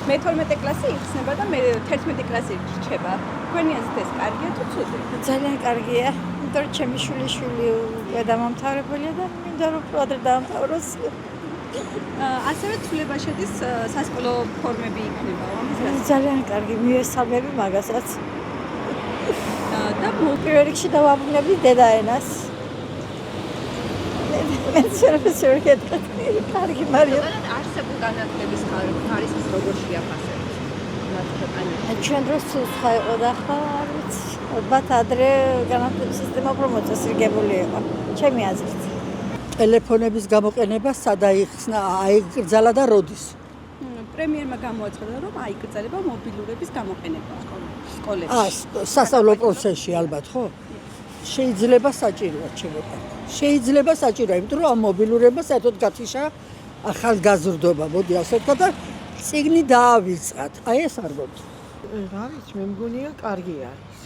მე-12 კლასი იხსნება და მე-11 კლასი რჩება. თქვენი აზრით ეს კარგია თუ ცუდი? ძალიან კარგია. იმიტომ რომ ჩემი შვილი უკვე დამამთავრებელია და მინდა რომ უფრო ადრე დაამთავროს. ასევე ცვლილება შედის სასკოლო ფორმები იქნება. ძალიან კარგი მივესალმები მაგასაც. და პირველ რიგში დავაბრუნებდი დედაენას. მეცერებს შევეკეთე კარგი მარია. არსებულ განათლების ხარისხს როგორ შეაფასებთ? ჩვენ დროს სხვა იყო და ახლა არ ვიცი. ალბათ ადრე განათლების სისტემა უფრო მოწესრიგებული იყო. ჩემი აზრით. ტელეფონების გამოყენება სადაიხსნა, აიგრძალა და როდის? პრემიერმა გამოაცხადა, რომ აიგრძალება მობილურების გამოყენება სკოლებში. სასწავლო პროცესში ალბათ, ხო? შეიძლება საჭიროა ჩემება. შეიძლება საჭიროა, იმიტომ რომ ამ მობილურებმა საერთოდ გათიშა ახალგაზრდობა, მოდი ასე ვთქვა და წიგნი დაავიწყათ. აი ეს არ გონი. რა ვიცი, მე მგონია კარგი არის.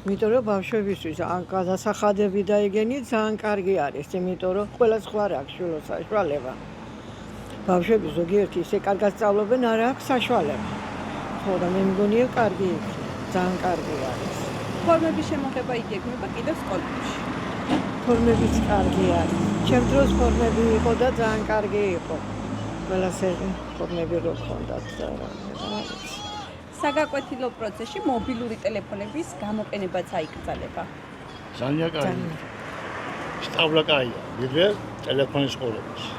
იმიტომ რომ ბავშვებისთვის გადასახადები და იგენი ძალიან კარგი არის, იმიტომ რომ ყველა სხვა არ აქვს შვილოს საშუალება. ბავშვები ზოგიერთი ისე კარგად სწავლობენ, არ აქვს საშუალება. ხო და მე მგონია კარგი იქნება, ძალიან კარგი არის. ფორმების შემოღება იგეგმება კიდევ სკოლებში. ფორმებიც კარგი არის. ჩემ დროს ფორმები იყო და ძალიან კარგი იყო. ყველასერი ფორმები რო ჰქონდათ და რა ვიცი. საგაკვეთილო პროცესში მობილური ტელეფონების გამოყენებაც აიგრძალება. ძალიან კარგი. სწავლა კაია, ვიდრე ტელეფონის ყურებაში.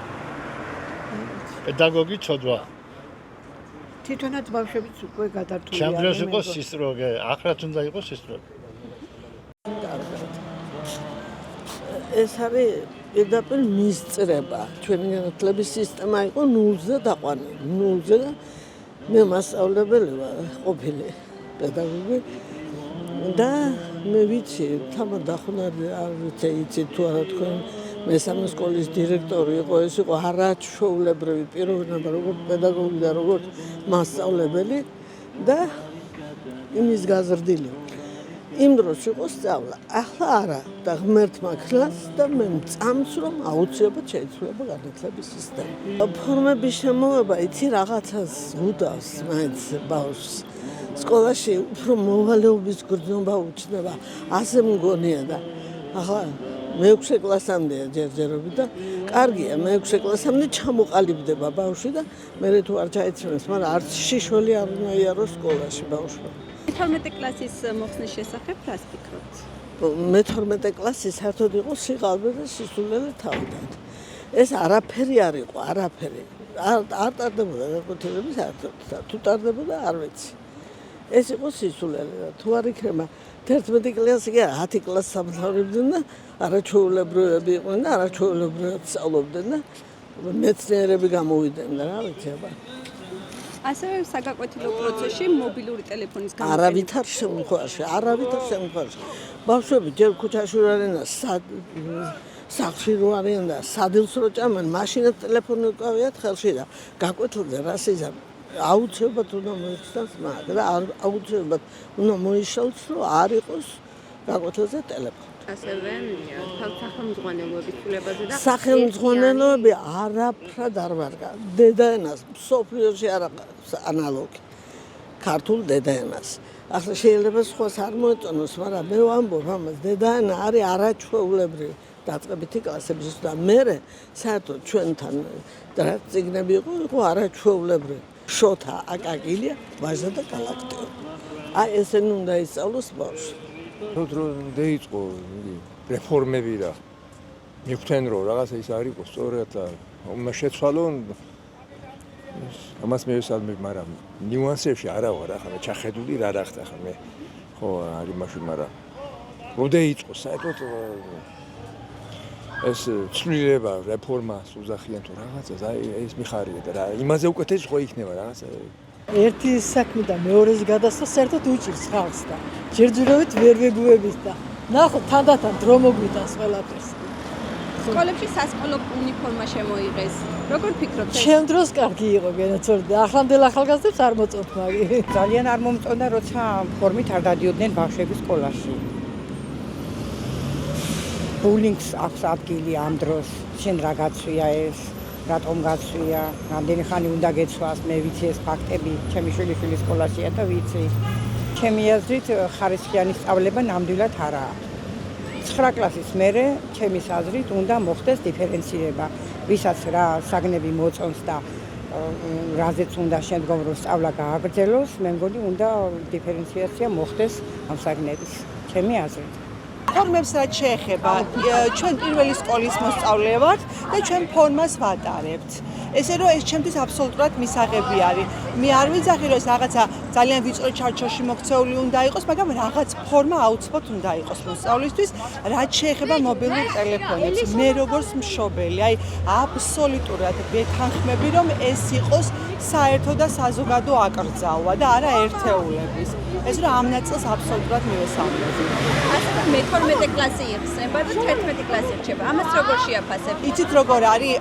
პედაგოგი ცოდვა. თვითონაც ბავშვებიც უკვე გადართულია. ჩემ დროს იყო სისტროგე, ახლაც უნდა იყოს სისტროგე. ეს არის პირდაპირ მისწრება. ჩვენი განათლების სისტემა იყო ნულზე დაყვანილი. ნულზე და მე მასწავლებელი ვარ, ყოფილი პედაგოგი და მე ვიცი, თამარ დახუნარი არ ვიცი, იცით თუ არა თქვენ მესამე სკოლის დირექტორი იყო, ეს იყო არაჩვეულებრივი პიროვნება, როგორც პედაგოგი და როგორც მასწავლებელი და იმის გაზრდილი. იმ დროს იყო სწავლა, ახლა არა და ღმერთმა ქლას და მე მწამს რომ აუცილებლად შეიძლება განათლების სისტემა. ფორმების შემოღება იცი რაღაცას უდავს მაინც ბავშვს. სკოლაში უფრო მოვალეობის გრძნობა უჩნდება, ასე მგონია და ახლა მე-6 კლასამდეა ჯერჯერობით და კარგია, მე-6 კლასამდე ჩამოყალიბდება ბავშვი და მე თუ არ ჩაიცმევს, მაგრამ არც შიშველი არ უნდა იაროს სკოლაში ბავშვი. 12 კლასის მოხსნის შესახებ რას ფიქრობთ? მე-12 კლასი საერთოდ იყო სიყალბე და სისულელე თავიდან. ეს არაფერი არ იყო, არაფერი. არ ტარდებოდა გაკვეთილები საერთოდ. თუ ტარდებოდა, არ ვიცი. ეს იყო სისულელე და თუ არ იქნება 11 კლასი კი 10 კლასს სამთავრებდნენ და არაჩვეულებრივები იყვნენ და არაჩვეულებრივად სწავლობდნენ და მეცნიერები გამოვიდნენ და რა ვიცი აბა. ასევე საგაკვეთილო პროცესში მობილური ტელეფონის არავითარ შემთხვევაში. ბავშვები ჯერ ქუჩაში რო არიან და სახლში რო არიან და სადილს რო ჭამენ, მაშინაც ტელეფონი უკავიათ ხელში და გაკვეთილზე რას იზამ. აუცილებლად უნდა მოიხსნას მაგ და აუცილებლად უნდა მოიშალოს, რომ არ იყოს გაკვეთილზე ტელეფონი. ასევე სახელმძღვანელოების ცვლილებაზე და სახელმძღვანელოები არაფრად არ მარგა. დედაენას მსოფლიოში არ აქვს ანალოგი. ქართულ დედაენას. ახლა შეიძლება სხვას არ მოეწონოს, მაგრამ მე ვამბობ ამას, დედაენა არის არაჩვეულებრივი დაწყებითი კლასებისთვის და მე საერთოდ ჩვენთან რა წიგნები იყო არაჩვეულებრივი. შოთა, აკაკილია, ვაჟა და გალაქტიო. აი ესენი უნდა ისწავლოს ბავშვი. რომ დაიწყო რეფორმები და მივხვდნენ რომ რაღაცა ის არ იყო სწორად და უნდა შეცვალონ ამას მევესალმებ, მაგრამ ნიუანსებში არა ვარ ახლა ჩახედული რა ხდა ახლა მე ხო არის მაშინ, მაგრამ რომ დაიწყო საერთოდ ეს ცვლილება რეფორმას უზახიან თუ რაღაცას, აი ეს მიხარია და რა იმაზე უკეთეს ხო იქნება რაღაცა. ერთი საქმე და მეორეს გადასვლა საერთოდ უჭირს ხალხს და ჯერჯერობით ვერ ვეგუებით და ნახო თანდათან დრო მოგვიტანს ყველაფერს. სკოლებში სასკოლო უნიფორმა შემოიღეს. როგორ ფიქრობთ? ჩემ დროს კარგი იყო გენაცორდა. ახლანდელ ახალგაზრდებს არ მოწონთ მაგი. ძალიან არ მომწონდა, როცა ფორმით არ დადიოდნენ ბავშვები სკოლაში. ბულინგს აქვს ადგილი ამ დროს. შენ რა გაცვია ეს? რატომ გაცვია, რამდენი ხანი უნდა გეცვას, მე ვიცი ეს ფაქტები, ჩემი შვილი სკოლაშია და ვიცი. ჩემი აზრით ხარისხიანი სწავლება ნამდვილად არაა. 9 კლასის მერე ჩემის აზრით უნდა მოხდეს დიფერენცირება, ვისაც რა საგნები მოწონს და რაზეც უნდა შემდგომ რომ სწავლა გააგრძელოს, მე მგონი უნდა დიფერენციაცია მოხდეს ამ საგნების. ჩემი აზრით. ფორმებს რაც შეეხება, ჩვენ პირველი სკოლის მოსწავლე ვართ და ჩვენ ფორმას ვატარებთ. ესე რომ ეს ჩემთვის აბსოლუტურად მისაღები არის. მე არ ვიძახი რომ ეს რაღაცა ძალიან ვიწრო ჩარჩოში მოქცეული უნდა იყოს, მაგრამ რაღაც ფორმა აუცილებლად უნდა იყოს მოსწავლისთვის, რაც შეეხება მობილურ ტელეფონებს. მე როგორც მშობელი, აბსოლუტურად ვეთანხმები, რომ ეს იყოს საერთო და საზოგადო აკრძალვა და არა ერთეულების. ეს რომ ამ ნაწილს აბსოლუტურად მივესალმები. ასე მე-12 კლასი იხსნება და 11 კლასი რჩება. ამას როგორ შეაფასებთ? იცით როგორ არის?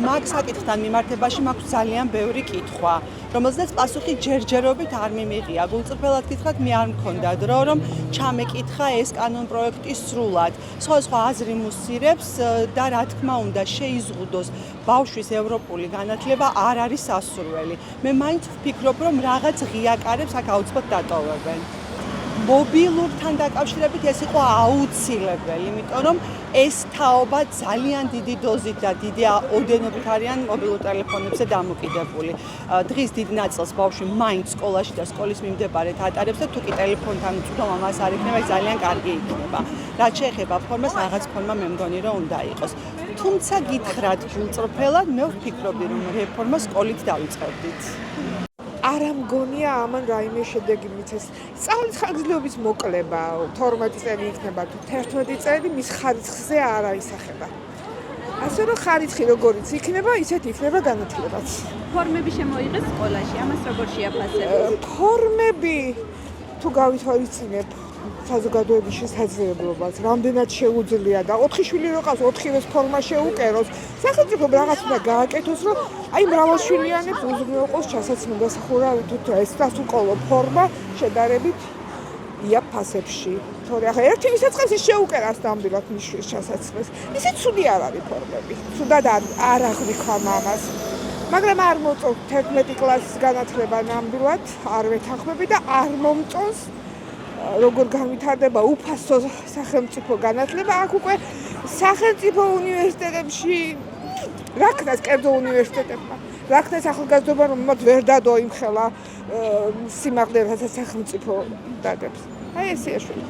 მაგ საკითხთან მიმართებაში მაქვს ძალიან ბევრი კითხვა, რომელზეც პასუხი ჯერჯერობით არ მიმიღია. გულწრფელად გითხრათ, მე არ მქონდა დრო, რომ ჩამეკითხა ეს კანონპროექტი სრულად. სხვა აზრი მუსირებს და რა თქმა უნდა შეიზღუდოს ბავშვის ევროპული განათლება არ არის სასურველი. მე მაინც ვფიქრობ, რომ რაღაც ღია კარებს აქ აუცილებლად დატოვებენ. მობილურთან დაკავშირებით ეს იყო აუცილებელი, იმიტომ რომ ეს თაობა ძალიან დიდი დოზით და დიდი ოდენობით არიან მობილურ ტელეფონებზე დამოკიდებული. დღის დიდ ნაწილს ბავშვი მაინც სკოლაში და სკოლის მიმდებარედ ატარებს და თუ კი ტელეფონთან უწვდომა მას არ იქნება, ძალიან კარგი იქნება. რაც შეეხება ფორმას, რაღაც ფორმა მე მგონი რომ უნდა იყოს. თუმცა გითხრათ გულწრფელად, მე ვფიქრობდი რომ რეფორმა სკოლით დავიწყებდით. არ ამგონია ამან რაიმე შედეგი მიცეს. სწავლის ხანგრძლივობის მოკლება 12 წელი იქნება თუ 11 წელი მის ხარისხზე არ აისახება. ასე რომ ხარისხი როგორიც იქნება, ისეთ იქნება განათლებაც. ფორმები შემოიღეს სკოლაში, ამას როგორ შეაფასებთ? ფორმები თუ გავითვალისწინებ საზოგადოების შესაძლებლობას, რამდენად შეუძლია და 4 შვილი რო ყავს, 4-ვეს ფორმა შეუკეროს. სახელმწიფომ რაღაც უნდა გააკეთოს, რომ მრავალშვილიანებს უზრუნველყოს ჩასაცმელ დასახურა თუ ეს დასუკოლო ფორმა შედარებით იაფასებში. თორე ახლა ერთი ვისაც ის შეუკერას ნამდვილად მის შვილს ჩასაცმელს. ისე ცუდი არ არის ფორმები. ცუდად არ აღვიქვამ ამას. მაგრამ არ მოწონს 11 კლასის განათლება ნამდვილად, არ ვეთანხმები და არ მომწონს როგორ განვითარდება უფასო სახელმწიფო განათლება. აქ უკვე სახელმწიფო უნივერსიტეტებში რა ქნას კერძო უნივერსიტეტებმა, რა ქნას ახალგაზრდობა რომ მათ ვერ დადო იმ ხელა სიმაღლე, რასაც სახელმწიფო დადებს. ესეა შვილი.